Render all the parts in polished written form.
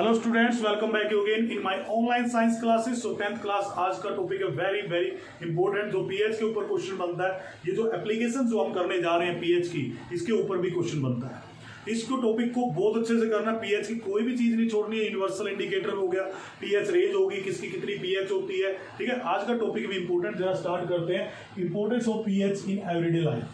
Hello students, welcome back again in my online science classes. So 10th class आज का topic है very very important, जो pH के ऊपर क्वेश्चन बनता है। ये जो एप्लीकेशन जो हम करने जा रहे हैं पीएच की, इसके ऊपर भी क्वेश्चन बनता है। इसको टॉपिक को बहुत अच्छे से करना। पीएच की कोई भी चीज नहीं छोड़नी है। यूनिवर्सल इंडिकेटर हो गया, पीएच रेंज होगी, किसकी कितनी पीएच होती है, ठीक है। आज का टॉपिक भी इंपॉर्टेंट, जरा स्टार्ट करते हैं। Importance of pH in everyday life,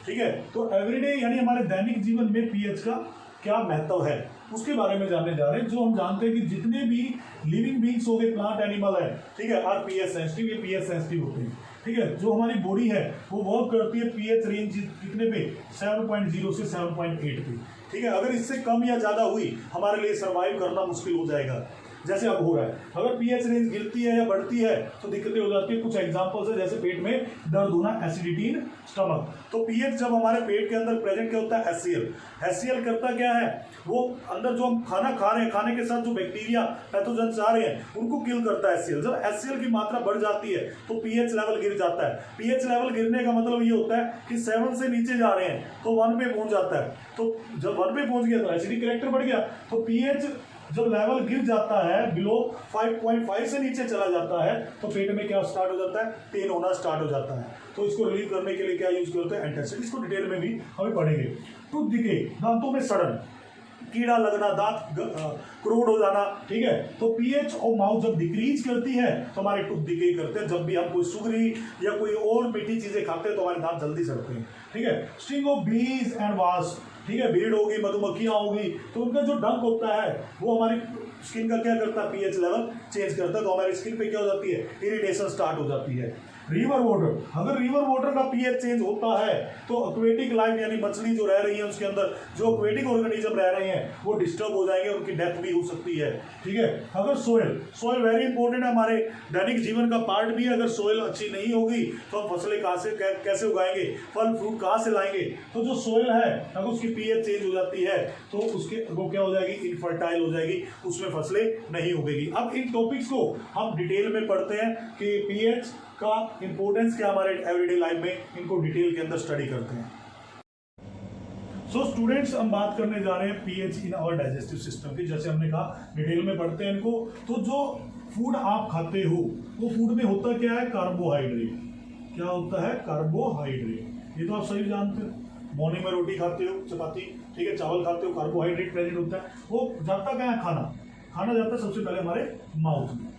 ठीक है। तो एवरीडे यानी हमारे दैनिक जीवन में पीएच का क्या महत्व है, उसके बारे में जानने जा रहे हैं। जो हम जानते हैं कि जितने भी लिविंग बींग्स हो गए, प्लांट एनिमल है, ठीक है, आर पीएच सेंसिटिव, ये पीएच सेंसिटिव होते हैं, ठीक है। जो हमारी बॉडी है वो वर्क करती है पीएच रेंज कितने पे, 7.0 से 7.8 पे, ठीक है। अगर इससे कम या ज्यादा हुई हमारे लिए सर्वाइव करना मुश्किल हो जाएगा, जैसे अब हो रहा है। अगर पीएच रेंज गिरती है या बढ़ती है तो दिक्कतें हो जाती है। कुछ एग्जांपल्स है, जैसे पेट में दर्द होना, एसिडिटी इन स्टमक। तो पीएच जब हमारे पेट के अंदर प्रेजेंट क्या होता है, एचसीएल। एचसीएल करता क्या है, वो अंदर जो हम खाना खा रहे हैं, खाने के साथ जो बैक्टीरिया पैथोजेंस आ रहे हैं उनको किल करता है एचसीएल। जब एचसीएल की मात्रा बढ़ जाती है तो पीएच लेवल गिर जाता है। पीएच लेवल गिरने का मतलब ये होता है कि 7 से नीचे जा रहे हैं तो 1 पे पहुंच जाता है। तो जब 1 पे पहुंच गया तो एसिडिक कैरेक्टर बढ़ गया। तो पीएच जब लेवल गिर जाता है, बिलो 5.5 से नीचे चला जाता है, तो पेट में क्या स्टार्ट हो जाता है, पेन होना स्टार्ट हो जाता है। तो इसको रिलीव करने के लिए क्या यूज करते हैं, एंटासिड। इसको डिटेल में भी हमें पढ़ेंगे। टूथ डिके, दांतों में सड़न, कीड़ा लगना, दांत क्रोड हो जाना, ठीक है। तो पीएच और माउथ जब डिक्रीज करती है तो हमारे टूथ डिके करते हैं। जब भी हम कोई सुगरी या कोई और मीठी चीजें खाते हैं तो हमारे दांत जल्दी सड़ते हैं, ठीक है। स्टिंग ऑफ बीज एंड वास्प, ठीक है, भीड़ होगी, मधुमक्खियां होगी, तो उनका जो डंक होता है वो हमारी स्किन का क्या करता है, पीएच लेवल चेंज करता है। तो हमारी स्किन पे क्या हो जाती है, इरिटेशन स्टार्ट हो जाती है। रिवर वाटर, अगर रिवर वाटर का पीएच चेंज होता है तो एक्वेटिक लाइफ यानी मछली जो रह रही है उसके अंदर जो एक्वेटिक ऑर्गेनिज्म रह रहे हैं वो डिस्टर्ब हो जाएंगे, उनकी डेथ भी हो सकती है, ठीक है। अगर सोयल वेरी इंपॉर्टेंट है, हमारे दैनिक जीवन का पार्ट भी है। अगर सोयल अच्छी नहीं होगी तो हम फसलें कैसे उगाएंगे, फल फ्रूट कहाँ से लाएंगे। तो जो सोयल है अगर उसकी पीएच चेंज हो जाती है तो उसके वो क्या हो जाएगी, इनफर्टाइल हो जाएगी, उसमें फसलें नहीं उगेगी। अब इन टॉपिक्स को हम डिटेल में पढ़ते हैं कि पीएच का इंपॉर्टेंस क्या हमारे एवरीडे लाइफ में, इनको डिटेल के अंदर स्टडी करते हैं। सो स्टूडेंट्स, हम बात करने जा रहे हैं pH in our digestive system की। जैसे हमने कहा डिटेल में पढ़ते हैं इनको। तो जो फूड आप खाते हो वो फूड में होता क्या है, कार्बोहाइड्रेट। क्या होता है, कार्बोहाइड्रेट। ये तो आप सही जानते हो। मॉर्निंग में रोटी खाते हो, चपाती, ठीक है, चावल खाते हो, कार्बोहाइड्रेट प्रेजेंट होता है। वो जाता क्या है, खाना जाता है सबसे पहले हमारे माउथ में,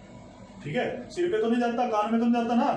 ठीक है। सिर पे तो नहीं जाता, कान में तो नहीं जाता ना,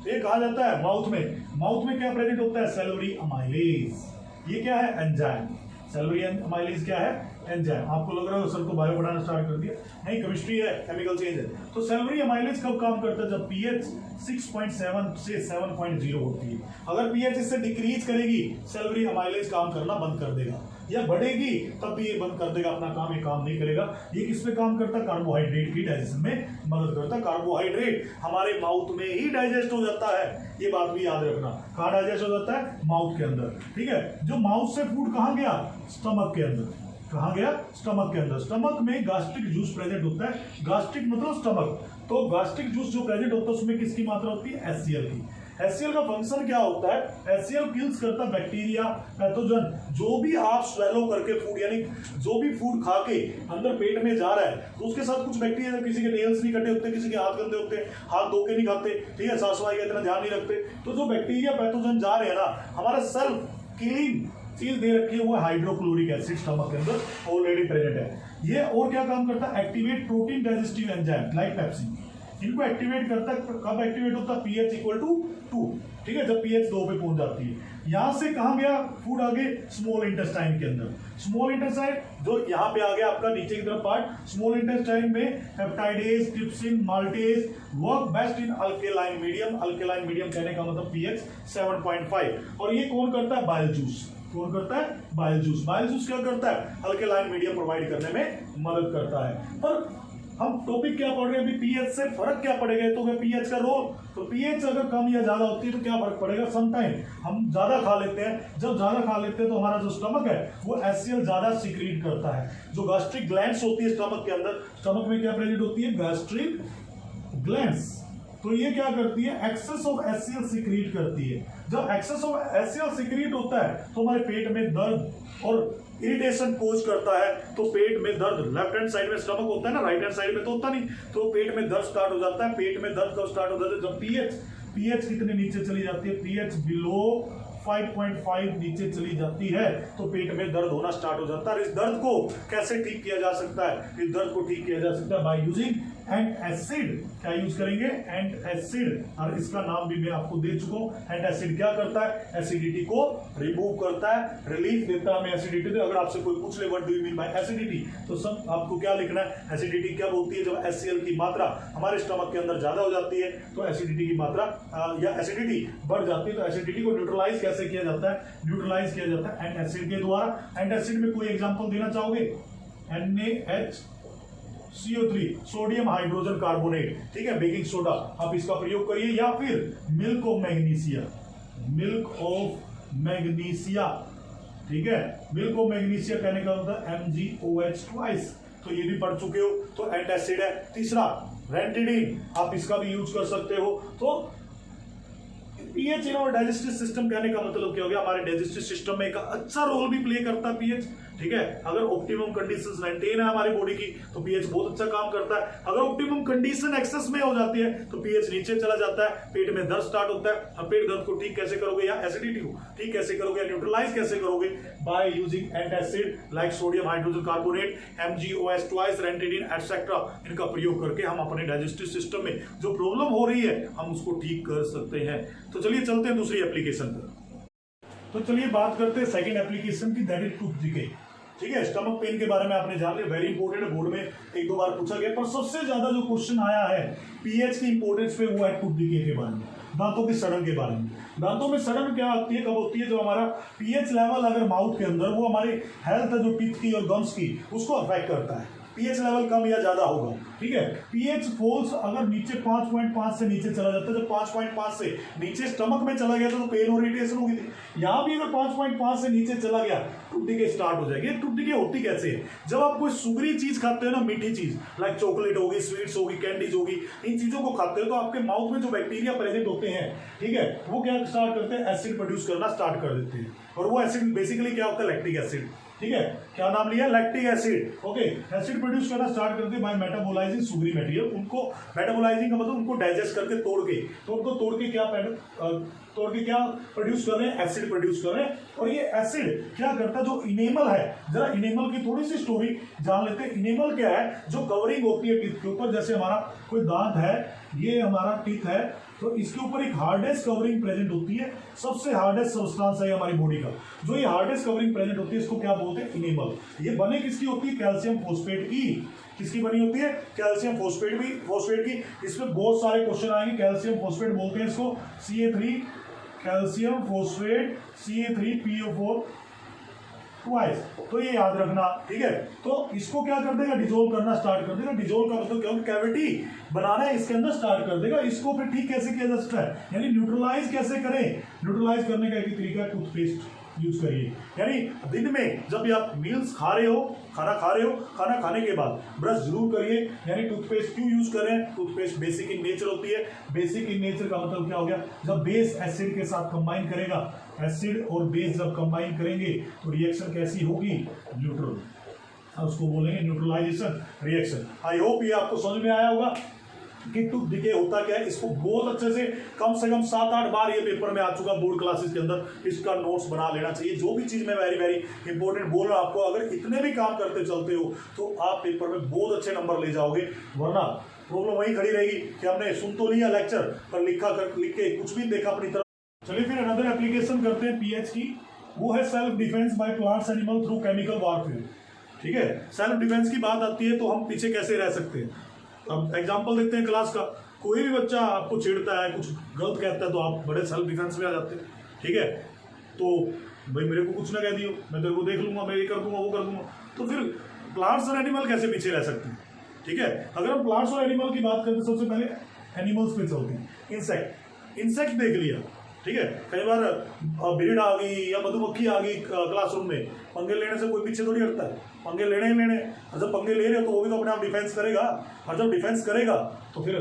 ये कहा जाता है माउथ में। माउथ में क्या प्रेजेंट होता है, सैलरी अमाइलेज। ये क्या है, एंजाइम। सैलरी अमाइलेज क्या है, एंजाइम। आपको लग रहा है सर को बायो पढ़ाना स्टार्ट कर दिया, नहीं, केमिस्ट्री है, केमिकल चेंज है। तो सैलरी अमाइलेज कब काम करता है, जब पीएच 6.7 से 7.0 होती है। अगर पीएच इससे डिक्रीज करेगी, सैलरी अमाइलेज काम करना बंद कर देगा, या बढ़ेगी तब भी ये बंद कर देगा अपना काम, ये काम नहीं करेगा। ये किस पे काम करता है, कार्बोहाइड्रेट की डाइजेशन में मदद करता है। कार्बोहाइड्रेट हमारे माउथ में ही डाइजेस्ट हो जाता है, ये बात भी याद रखना। कहाँ डाइजेस्ट हो जाता है, माउथ के अंदर, ठीक है। जो माउथ से फूड कहाँ गया, स्टमक के अंदर। कहाँ गया, स्टमक के अंदर। स्टमक में गास्ट्रिक जूस प्रेजेंट होता है। गास्ट्रिक मतलब स्टमक। तो गास्ट्रिक जूस जो प्रेजेंट होता है उसमें किसकी मात्रा होती है, एचसीएल की। एचसीएल का फंक्शन क्या होता है, एचसीएल किल्स करता है बैक्टीरिया, पैथोजन, जो भी आप स्वेलो करके फूड, यानी जो भी फूड खा के अंदर पेट में जा रहा है तो उसके साथ कुछ बैक्टीरिया, किसी के नेल्स नहीं कटे होते, किसी के हाथ गंदे होते, हाथ धो के नहीं खाते, ठीक है, साफ सफाई का इतना ध्यान नहीं रखते, तो जो बैक्टीरिया पैथोजन जा रहे हैं ना, हमारा सेल्फ क्लीन चीज दे रखी है वो हाइड्रोक्लोरिक एसिड स्टमक के अंदर ऑलरेडी प्रेजेंट है। ये और क्या काम करता है, activate protein digestive enzyme like pepsin. इनको एक्टिवेट करता है। कब एक्टिवेट होता है, पीएच इक्वल टू 2, ठीक है, जब पीएच 2 पे पहुंच जाती है। यहां से कहां गया फूड, आगे स्मॉल इंटेस्टाइन के अंदर। स्मॉल इंटेस्टाइन जो यहां पे आ गया आपका नीचे की तरफ पार्ट, स्मॉल इंटेस्टाइन में peptidase, trypsin, maltase work best in alkaline medium. Alkaline medium कहने का मतलब पीएच 7.5। और ये कौन करता है, बाइल जूस। कौन करता है, बाइल जूस। बाइल जूस क्या करता है, अल्केलाइन मीडियम प्रोवाइड करने में मदद करता है। पर हम टॉपिक क्या पढ़ रहे हैं अभी, पीएच से फर्क क्या पड़ेगा, तो पीएच का रोल। तो पीएच अगर कम या ज्यादा होती है तो क्या फर्क पड़ेगा, समटाइम हम ज्यादा खा लेते हैं। जब ज्यादा खा लेते हैं तो हमारा जो स्टमक है वो एचसीएल ज्यादा सिक्रीट करता है। जो गैस्ट्रिक ग्लैंड्स होती है स्टमक के अंदर, स्टमक में क्या प्रेजेंट होती है, गैस्ट्रिक ग्लैंड्स। तो ये क्या करती है, एक्सेस ऑफ एचसीएल सिक्रीट करती है। जब एक्सेस ऑफ एचसीएल सिक्रीट होता है तो हमारे पेट में दर्द और इरिटेशन कोज करता है, तो पेट में दर्द, लेफ्ट हैंड साइड में स्टमक होता है ना, राइट हैंड साइड में तो होता नहीं, तो पेट में दर्द स्टार्ट हो जाता है। पेट में दर्द कब स्टार्ट हो जाता है? जब पीएच कितने नीचे चली जाती है? पीएच बिलो 5.5 नीचे चली जाती है तो पेट में दर्द होना स्टार्ट हो जाता है। इस दर्द को कैसे ठीक किया जा सकता है? इस दर्द को ठीक किया जा सकता है बाय यूजिंग एंटासिड। क्या यूज करेंगे? एंटासिड, और इसका नाम भी मैं आपको दे चुका हूं। एंटासिड क्या करता है? एसिडिटी को रिमूव करता है, रिलीफ देता है हमें एसिडिटी से। अगर आपसे कोई पूछ ले what do you mean by acidity, तो सब आपको क्या लिखना है? एसिडिटी कब होती है? जब HCl की मात्रा हमारे स्टमक के अंदर ज्यादा हो जाती है, तो एसिडिटी की मात्रा या एसिडिटी बढ़ जाती है। तो एसिडिटी को न्यूट्रलाइज कैसे किया जाता है? न्यूट्रलाइज किया जाता है एंटासिड के द्वारा। एंटासिड में कोई एग्जांपल देना चाहोगे? NaHCO3, सोडियम हाइड्रोजन कार्बोनेट, ठीक है, बेकिंग सोडा, आप इसका प्रयोग करिए। या फिर मिल्क ऑफ मैग्नीशिया, ठीक है, मिल्क ऑफ मैग्नीशिया कहने का मतलब MgOH ट्वाइस, तो ये भी पढ़ चुके हो, तो एंटासिड है। तीसरा रेंटिडीन, आप इसका भी यूज कर सकते हो। तो पीएच इन और डाइजेस्टिव सिस्टम कहने का मतलब क्या हो गया? हमारे डाइजेस्टिव सिस्टम में एक अच्छा रोल भी प्ले करता है पीएच, ठीक है। अगर ऑप्टिमम कंडीशंस मेंटेन है हमारी बॉडी की तो पीएच बहुत अच्छा काम करता है। अगर ऑप्टिमम कंडीशन एक्सेस में हो जाती है तो पीएच नीचे चला जाता है, पेट में दर्द स्टार्ट होता है। अब पेट दर्द को ठीक कैसे करोगे, या एसिडिटी को ठीक कैसे करोगे, या न्यूट्रलाइज कैसे करोगे? By using antacid like sodium hydrogen carbonate, MgOH twice, ranitidine etcetera. इनका प्रयोग करके हम अपने डाइजेस्टिव सिस्टम में जो प्रॉब्लम हो रही है हम उसको ठीक कर सकते हैं। तो चलिए चलते हैं दूसरी एप्लीकेशन पर। तो चलिए बात करते हैं सेकंड एप्लीकेशन की, दैट इज टूथ डिके, ठीक है। स्टमक पेन के बारे में आपने जान लिया, वेरी इंपॉर्टेंट है, बोर्ड में एक दो बार पूछा गया। पर सबसे ज्यादा जो क्वेश्चन आया है पीएच की इंपॉर्टेंस पे वो है टूथ डिके के बारे में, दांतों की सड़न के बारे में। दांतों में सड़न क्या होती है, कब होती है? जो हमारा पीएच लेवल अगर माउथ के अंदर, वो हमारी हेल्थ है जो टीथ की और गम्स की, उसको अफेक्ट करता है। पीएच लेवल कम या ज्यादा होगा, ठीक है। पीएच फॉल्स अगर नीचे 5.5 से नीचे चला जाता है, जब 5.5 से नीचे स्टमक में चला गया तो पेन और इरिटेशन होगी थी। यहाँ भी अगर 5.5 से नीचे चला गया टूथ डिके स्टार्ट हो जाएगी। टूथ डिके होती कैसे है? जब आप कोई सुगरी चीज खाते हो ना, मीठी चीज लाइक चॉकलेट होगी, स्वीट्स होगी, कैंडीज होगी, इन चीजों को खाते हो तो आपके माउथ में जो बैक्टीरिया प्रेजेंट होते हैं, ठीक है, वो क्या स्टार्ट करते हैं? एसिड प्रोड्यूस करना स्टार्ट कर देते हैं। और वो एसिड बेसिकली क्या होता है? लैक्टिक एसिड, ठीक है। क्या नाम लिया? Lactic acid, okay. Acid produce करना स्टार्ट करते हैं बाय मेटाबोलाइजिंग सुगरी मटेरियल। उनको मेटाबोलाइजिंग का मतलब उनको डाइजेस्ट करके तोड़ के, तो उनको तोड़ के क्या प्रोड्यूस कर रहे हैं? एसिड प्रोड्यूस कर रहे हैं। और ये एसिड क्या करता है? जो इनेमल है, जरा इनेमल की थोड़ी सी स्टोरी जान लेते हैं। इनेमल क्या है? जो कवरिंग होती है टीथ के ऊपर, जैसे हमारा कोई दांत है, ये हमारा टीथ है, तो इसके ऊपर एक हार्डेस्ट कवरिंग प्रेजेंट होती है। सबसे हार्डेस्ट सब्सटेंस है हमारी बॉडी का, जो ये हार्डेस्ट कवरिंग प्रेजेंट होती है, इसको क्या बोलते हैं? इनेमल। ये बने किसकी होती है? कैल्शियम फॉस्फेट की। किसकी बनी होती है? कैल्शियम फॉस्फेट की। इसमें बहुत सारे क्वेश्चन आएंगे। कैल्शियम फॉस्फेट बोलते हैं इसको, Ca3, calcium phosphate, Ca3PO4 twice. तो ये याद रखना, ठीक है। तो इसको क्या कर देगा? डिजोल्व करना स्टार्ट कर देगा। डिजोल्व का मतलब क्या होगा? कैविटी बनाना है इसके अंदर स्टार्ट कर देगा। इसको फिर ठीक कैसे किया जा सकता है, यानी न्यूट्रलाइज कैसे करें? न्यूट्रलाइज करने का एक तरीका है टूथपेस्ट यूज करिए। यानी दिन में जब भी आप मील्स खा रहे हो, खाना खाने के बाद ब्रश जरूर करिए। यानी टूथपेस्ट क्यों यूज करें? टूथपेस्ट बेसिक इन नेचर होती है। बेसिक इन नेचर का मतलब क्या हो गया? जब बेस एसिड के साथ कंबाइन करेगा, एसिड और बेस जब कंबाइन करेंगे तो रिएक्शन कैसी होगी? न्यूट्रल, उसको बोलेंगे न्यूट्रलाइजेशन रिएक्शन। आई होप ये आपको समझ में आया होगा कि टूथ डिके होता क्या है। इसको बहुत अच्छे से कम 7-8 बार ये पेपर में आ चुका बोर्ड क्लासेस के अंदर, इसका नोट्स बना लेना चाहिए। जो भी चीज मैं वेरी इंपॉर्टेंट बोल रहा हूं आपको, अगर इतने भी काम करते चलते हो तो आप पेपर में बहुत अच्छे नंबर ले जाओगे। वरना प्रॉब्लम वही खड़ी रहेगी कि हमने सुन तो लिया लेक्चर, पर लिख के कुछ भी देखा अपनी तरफ। चलिए फिर अनदर एप्लीकेशन करते हैं पीएच की, वो है self defence by plants animal through chemical warfare, ठीक है। सेल्फ डिफेंस की बात आती है तो हम पीछे कैसे रह सकते हैं। अब एग्जाम्पल देखते हैं क्लास का। कोई भी बच्चा आपको छेड़ता है, कुछ गलत कहता है, तो आप बड़े सेल्फ डिफेंस में आ जाते हैं, ठीक है। तो भाई मेरे को कुछ ना कह दियो, मैं तेरे को देख लूंगा, मैं ये कर दूंगा, वो कर दूंगा। तो फिर प्लांट्स और एनिमल कैसे पीछे रह सकते हैं, ठीक है। अगर हम प्लांट्स और एनिमल की बात करते हैं, सबसे पहले एनिमल्स पे चलते हैं। इंसेक्ट देख लिया, ठीक है। कई बार बिरिड आ गई या मधुमक्खी आ गई क्लासरूम में, पंगे लेने से कोई पीछे थोड़ी हटता है। पंगे लेने ही लेने, और जब पंगे ले रहे हो तो वो भी तो अपने आप डिफेंस करेगा, और जब डिफेंस करेगा तो फिर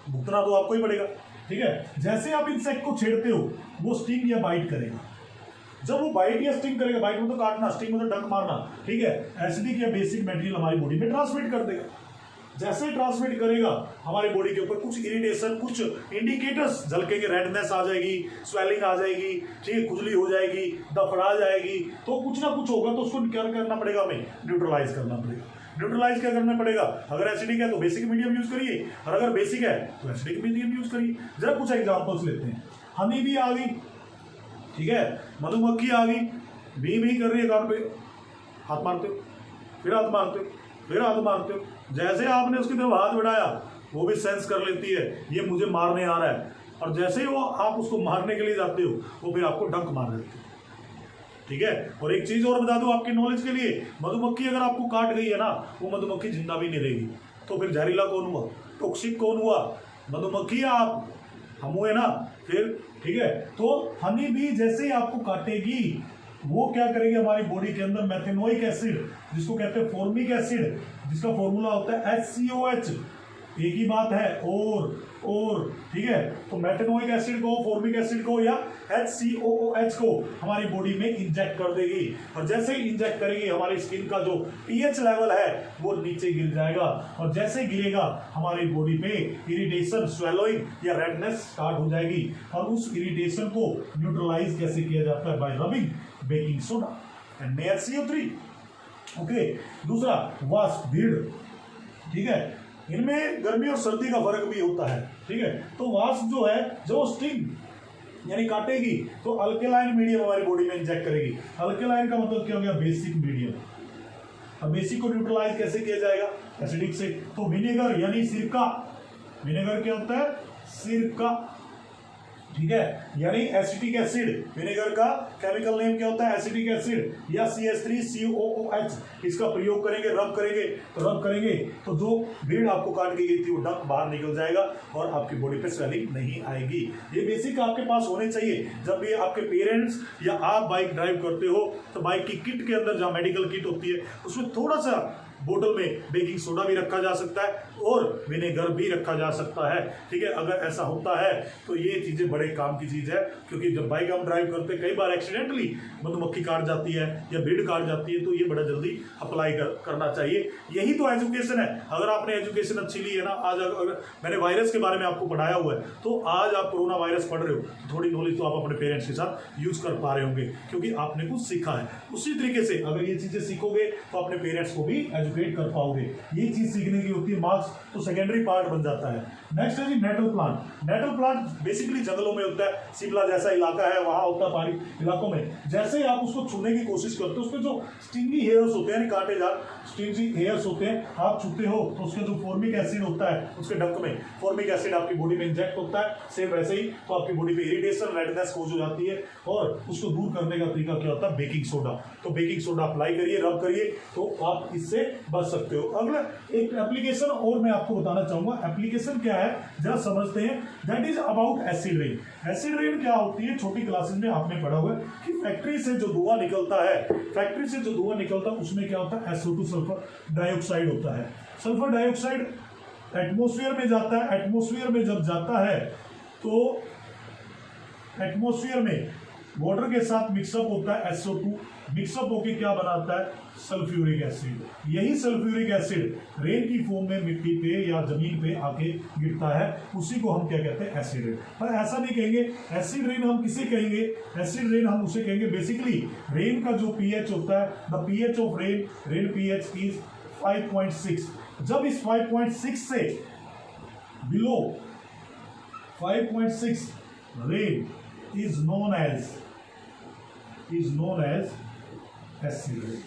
भुगतना तो आपको ही पड़ेगा, ठीक है। जैसे आप इंसेक्ट को छेड़ते हो वो स्टिंग या बाइट करेगा, जब वो बाइट या स्टिंग करेगा, बाइट में तो काटना, स्टिंग में तो डंक मारना, ठीक है, एसिडिक या बेसिक मटेरियल हमारी बॉडी में ट्रांसमिट कर देगा। जैसे ही ट्रांसमिट करेगा हमारी बॉडी के ऊपर कुछ इरिटेशन, कुछ इंडिकेटर्स झलकेंगे, रेडनेस आ जाएगी, स्वेलिंग आ जाएगी, ठीक है, खुजली हो जाएगी, दफड़ा जाएगी, तो कुछ ना कुछ होगा, तो उसको क्या करना पड़ेगा, हमें न्यूट्रलाइज करना पड़ेगा। न्यूट्रलाइज क्या करना पड़ेगा, अगर एसिडिक है तो बेसिक मीडियम यूज करिए, और अगर बेसिक है तो एसिडिक मीडियम यूज करिए। जरा कुछ एग्जांपल्स लेते हैं। हनी भी आ गई, ठीक है, मधुमक्खी आ गई, भी कर रही है कान पे, हाथ मारते हो, फिर हाथ मारते हो, फिर हाथ मारते हो, जैसे आपने उसकी तरफ हाथ बढ़ाया वो भी सेंस कर लेती है ये मुझे मारने आ रहा है, और जैसे ही वो आप उसको मारने के लिए जाते हो वो फिर आपको डंक मार देती है, ठीक है। और एक चीज और बता दूं आपकी नॉलेज के लिए, मधुमक्खी अगर आपको काट गई है ना, वो मधुमक्खी जिंदा भी नहीं रहेगी, तो फिर जहरीला कौन हुआ, टॉक्सिक कौन हुआ, मधुमक्खी आप, हम हुए ना फिर, ठीक है। तो हनी भी जैसे ही आपको काटेगी वो क्या करेगी, हमारी बॉडी के अंदर मेथेनोइक एसिड, जिसको कहते हैं फॉर्मिक एसिड, जिसका फॉर्मूला होता है HCOH, एक ही बात है, और ठीक है, तो मेथेनोइक एसिड को, फॉर्मिक एसिड को या HCOOH को हमारी बॉडी में इंजेक्ट कर देगी, और जैसे ही इंजेक्ट करेगी हमारी स्किन का जो pH लेवल है वो नीचे गिर जाएगा, और जैसे गिरेगा हमारी बॉडी में इरिटेशन, स्वेलोइंग या रेडनेस स्टार्ट हो जाएगी, और उस इरिटेशन को न्यूट्रलाइज कैसे किया जाता है, bye rubbing baking soda and NaCO3। Okay, दूसरा वास्प, भीड़, ठीक है, इनमें गर्मी और सर्दी का फर्क भी होता है, ठीक है। तो वास्प जो है, जो स्टिंग यानी काटेगी तो अल्केलाइन मीडियम हमारी बॉडी में इंजेक्ट करेगी। अल्केलाइन का मतलब क्या हो गया, बेसिक मीडियम। अब बेसिक को न्यूट्रलाइज कैसे किया जाएगा, एसिडिक से, तो विनेगर यानी सिरका, विनेगर क्या होता है, सिरका, ठीक है, यानी एसिटिक एसिड, विनेगर का केमिकल नेम क्या होता है, एसिटिक एसिड या CH3COOH, इसका प्रयोग करेंगे, रब करेंगे, तो रब करेंगे तो जो भीड़ आपको काट के गई थी वो डंक बाहर निकल जाएगा और आपकी बॉडी पे स्वेलिंग नहीं आएगी। ये बेसिक आपके पास होने चाहिए। जब भी आपके पेरेंट्स या आप बाइक ड्राइव करते हो तो बाइक की किट के अंदर, जहाँ मेडिकल किट होती है, उसमें थोड़ा सा बोतल में बेकिंग सोडा भी रखा जा सकता है और विनेगर भी रखा जा सकता है, ठीक है। अगर ऐसा होता है तो ये चीज़ें बड़े काम की चीज़ है, क्योंकि जब बाइक हम ड्राइव करते हैं कई बार एक्सीडेंटली मधुमक्खी काट जाती है या भीड़ काट जाती है, तो ये बड़ा जल्दी अप्लाई करना चाहिए। यही तो एजुकेशन है। अगर आपने एजुकेशन अच्छी ली है ना, आज अगर मैंने वायरस के बारे में आपको पढ़ाया हुआ है, तो आज आप कोरोना वायरस पढ़ रहे हो तो थोड़ी नॉलेज तो आप अपने पेरेंट्स के साथ यूज कर पा रहे होंगे, क्योंकि आपने कुछ सीखा है। उसी तरीके से अगर ये चीज़ें सीखोगे तो अपने पेरेंट्स को भी एजुकेट कर पाओगे। ये चीज सीखने की होती है, मार्क्स तो सेकेंडरी पार्ट बन जाता है। नेक्स्ट है जी nettle plant. Nettle plant basically जंगलों में होता है, शिमला जैसा इलाका है वहां होता है, पहाड़ी इलाकों में। जैसे ही आप उसको छूने की कोशिश करते हो, उसमें जो स्टिंगी हेयर्स होते हैं, कांटेदार स्टिंगी हेयर्स होते हैं, आप छूते हो तो उसके जो फॉर्मिक एसिड होता है, उसके डंक में फॉर्मिक एसिड आपकी बॉडी में इंजेक्ट होता है, सेम वैसे ही तो आपकी बॉडी पे इरिटेशन, रेडनेस हो जाती है, और उसको दूर करने का तरीका क्या होता है, बेकिंग सोडा। तो बेकिंग सोडा अप्लाई करिए, रब करिए, तो आप इससे बच सकते हो। अगला एक एप्लीकेशन और मैं आपको बताना चाहूंगा। एप्लीकेशन क्या है जरा समझते हैं, that is about acid rain. Acid rain क्या होती है, छोटी क्लासेस में आपने पढ़ा हुआ है कि फैक्ट्री से जो धुआं निकलता है, फैक्ट्री से जो धुआं निकलता है उसमें क्या होता है, SO2 सल्फर डाइऑक्साइड होता है। सल्फर डाइऑक्साइड एटमॉस्फेयर में जाता है। एटमॉस्फेयर में जब जाता है तो एटमॉस्फेयर में वाटर के साथ मिक्सअप होता है, SO2 मिक्सअप होकर क्या बनाता है, सल्फ्यूरिक एसिड। यही सल्फ्यूरिक एसिड रेन की फॉर्म में मिट्टी पे या जमीन पे आके गिरता है, उसी को हम क्या कहते हैं, एसिड रेन। पर ऐसा नहीं कहेंगे एसिड रेन, हम किसे कहेंगे, एसिड रेन हम उसे कहेंगे बेसिकली रेन का जो pH होता है, the pH of rain pH is 5.6। जब इस 5.6 से below 5.6 rain is known as acid rain.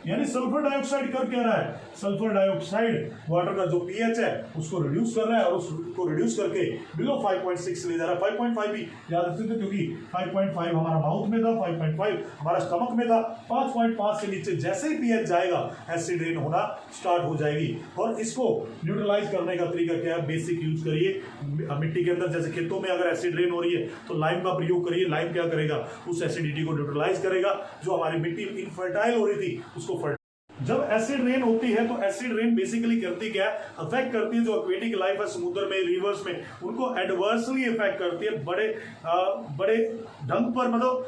यानी सल्फर डाइऑक्साइड कर क्या रहा है, सल्फर डाइऑक्साइड वाटर का जो pH है उसको रिड्यूस कर रहा है, और उसको रिड्यूस करके बिलो 5.6 ले जा रहा है। 5.5 भी याद रखते थे, क्योंकि 5.5 हमारा माउथ में था, 5.5 हमारा स्टमक में था। 5.5 से नीचे जैसे ही pH जाएगा एसिड रेन होना स्टार्ट हो जाएगी। और इसको न्यूट्रलाइज करने का तरीका क्या है, बेसिक यूज करिए। मिट्टी के अंदर जैसे खेतों में अगर एसिड रेन हो रही है तो लाइम का प्रयोग करिए। लाइम क्या करेगा, उस एसिडिटी को न्यूट्रलाइज करेगा। जो हमारी मिट्टी इनफर्टाइल हो रही थी उसको जब एसिड रेन होती है तो एसिड रेन बेसिकली करती क्या है, अफेक्ट करती है जो एक्वेटिक लाइफ है समुद्र में, रिवर्स में, उनको एडवर्सली इफेक्ट करती है। बड़े ढंग पर, मतलब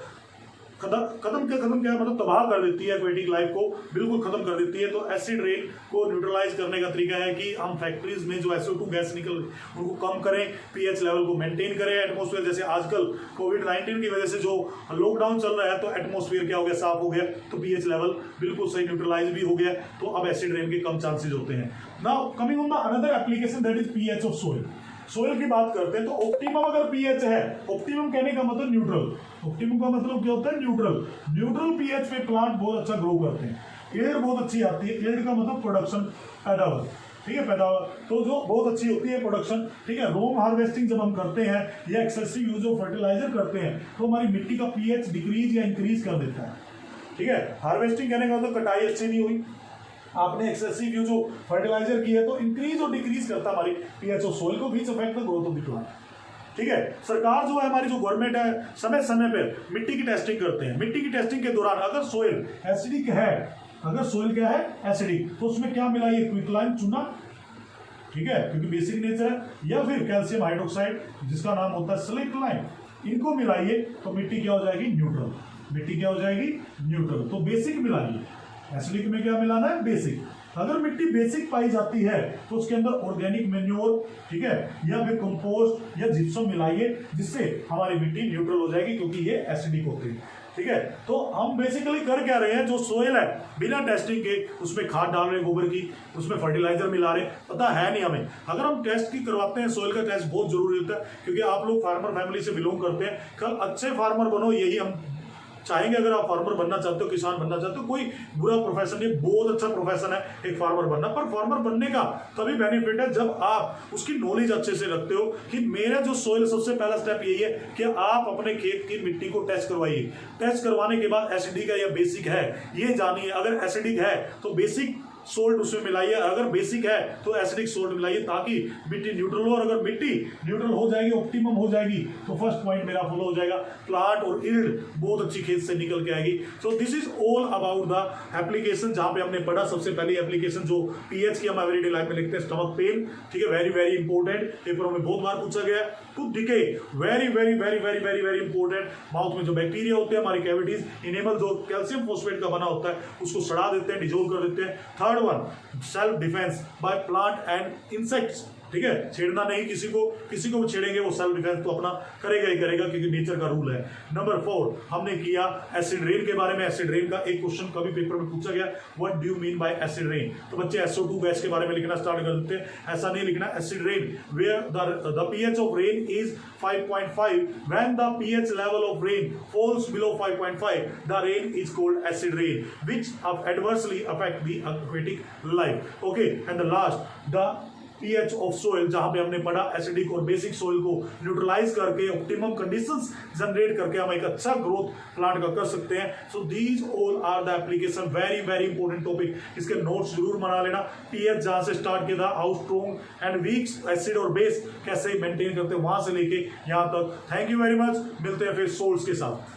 खत्म क्या है, मतलब तबाह कर देती है एक्वेटिक लाइफ को, बिल्कुल खत्म कर देती है। तो एसिड रेन को न्यूट्रलाइज करने का तरीका है कि हम फैक्ट्रीज में जो SO2 गैस निकल उनको कम करें, पीएच लेवल को मेंटेन करें। एटमॉस्फेयर जैसे आजकल कोविड-19 की वजह से जो लॉकडाउन चल रहा है तो एटमॉस्फेयर क्या हो गया, साफ हो गया, तो पीएच लेवल बिल्कुल सही न्यूट्रलाइज भी हो गया, तो अब एसिड रेन के कम चांसेज होते हैं। Now coming on the another application that is pH of soil. Soil की बात करते हैं तो ऑप्टिमम अगर पीएच है, ऑप्टिमम कहने का मतलब न्यूट्रल, ऑप्टिमम का मतलब क्या होता है, न्यूट्रल पीएच पे प्लांट बहुत अच्छा ग्रो करते हैं, एयर बहुत अच्छी आती है। एयर का मतलब प्रोडक्शन, पैदावार, ठीक है, पैदावार तो जो बहुत अच्छी होती है प्रोडक्शन, ठीक है। रोम हार्वेस्टिंग जब हम करते हैं या एक्सेसिव यूज ऑफ फर्टिलाइजर करते हैं तो हमारी मिट्टी का पीएच डिक्रीज या इंक्रीज कर देता है, ठीक है। हार्वेस्टिंग कहने का मतलब कटाई अच्छी नहीं हुई, आपने एक्सेसिव यूज ऑफ फर्टिलाइजर की है तो इंक्रीज और डिक्रीज करता हमारी पीएच ऑफ सोइल को, which affect the growth of the plant, ठीक है। सरकार जो है हमारी, जो गवर्नमेंट है, समय समय पर मिट्टी की टेस्टिंग करते हैं। मिट्टी की टेस्टिंग के दौरान अगर सोइल एसिडिक है, अगर सोइल क्या है, एसिडिक, तो उसमें क्या मिलाइए, क्विकलाइम चूना, ठीक है, क्योंकि बेसिक नेचर है, या फिर कैल्शियम हाइड्रोक्साइड जिसका नाम होता है स्लिक लाइम, इनको मिलाइए तो मिट्टी क्या हो जाएगी, न्यूट्रल। मिट्टी क्या हो जाएगी, न्यूट्रल। तो बेसिक मिलाइए, एसिडिक में क्या मिलाना है, बेसिक। अगर मिट्टी बेसिक पाई जाती है तो उसके अंदर ऑर्गेनिक मेन्योर, ठीक है, या फिर कंपोस्ट या जिप्सम मिलाइए, जिससे हमारी मिट्टी न्यूट्रल हो जाएगी, क्योंकि ये एसिडिक होती है, ठीक है। तो हम बेसिकली कर क्या रहे हैं, जो सोइल है बिना टेस्टिंग के उसमें खाद डाल रहे हैं गोबर की, उसमें फर्टिलाइजर मिला रहे हैं, पता है नहीं हमें। अगर हम टेस्ट की करवाते हैं, सोइल का टेस्ट बहुत जरूरी होता है, क्योंकि आप लोग फार्मर फैमिली से बिलोंग करते हैं, कल अच्छे फार्मर बनो, यही हम चाहेंगे। अगर आप फार्मर बनना चाहते हो, किसान बनना चाहते हो, कोई बुरा प्रोफेशन नहीं, बहुत अच्छा प्रोफेशन है एक फार्मर बनना। पर फार्मर बनने का तभी बेनिफिट है जब आप उसकी नॉलेज अच्छे से रखते हो कि मेरा जो सोइल, सबसे पहला स्टेप यही है कि आप अपने खेत की मिट्टी को टेस्ट करवाइए। टेस्ट करवाने के बाद एसिडिक है या बेसिक है ये जानिए। अगर एसिडिक है तो बेसिक सोल्ट उसमें मिलाइए, अगर बेसिक है तो एसिडिक सोल्ट मिलाइए, ताकि मिट्टी न्यूट्रल हो। और अगर मिट्टी न्यूट्रल हो जाएगी, ऑप्टिमम हो जाएगी, तो फर्स्ट पॉइंट मेरा फॉलो हो जाएगा, प्लांट और यील्ड बहुत अच्छी खेत से निकल के आएगी। So this is all about the application, जहां पे हमने पढ़ा सबसे पहली एप्लीकेशन जो पीएच की हम एवरीडे लाइफ में लिखते हैं, स्टमक पेन, ठीक है, वेरी वेरी इंपॉर्टेंट, पेपरों में बहुत बार पूछा गया है। Tooth decay, very very very very very very important, mouth में जो बैक्टीरिया होते हैं, हमारी कैविटीज, इनेमल जो कैल्शियम फॉस्फेट का बना होता है उसको सड़ा देते हैं, डिजोल्व कर देते हैं। Third one, self defence by plant and insects, ठीक है, छेड़ना नहीं किसी को भी छेड़ेंगे वो सेल्फ डिफेंस तो अपना करेगा ही करेगा, क्योंकि नेचर का रूल है। नंबर 4 हमने किया एसिड रेन के बारे में। एसिड रेन का एक क्वेश्चन कभी पेपर में पूछा गया, what do you mean by acid rain, तो बच्चे SO2 गैस के बारे में लिखना स्टार्ट कर देते हैं। ऐसा नहीं लिखना, acid rain where the pH of rain is 5.5, when the pH level of rain falls below 5.5 the rain is called acid rain which adversely affect the aquatic life, okay। and the last, the pH of soil, जहां पे हमने पढ़ा acidic और basic soil को neutralise करके optimum conditions generate करके हम एक अच्छा ग्रोथ प्लांट का कर सकते हैं। So these all are the application, very very important topic, इसके नोट्स जरूर बना लेना। पीएच जहां से स्टार्ट किया था, how strong and weak acid और बेस कैसे मेंटेन करते हैं, वहां से लेके यहां तक। थैंक यू वेरी मच, मिलते हैं फिर सोल्स के साथ।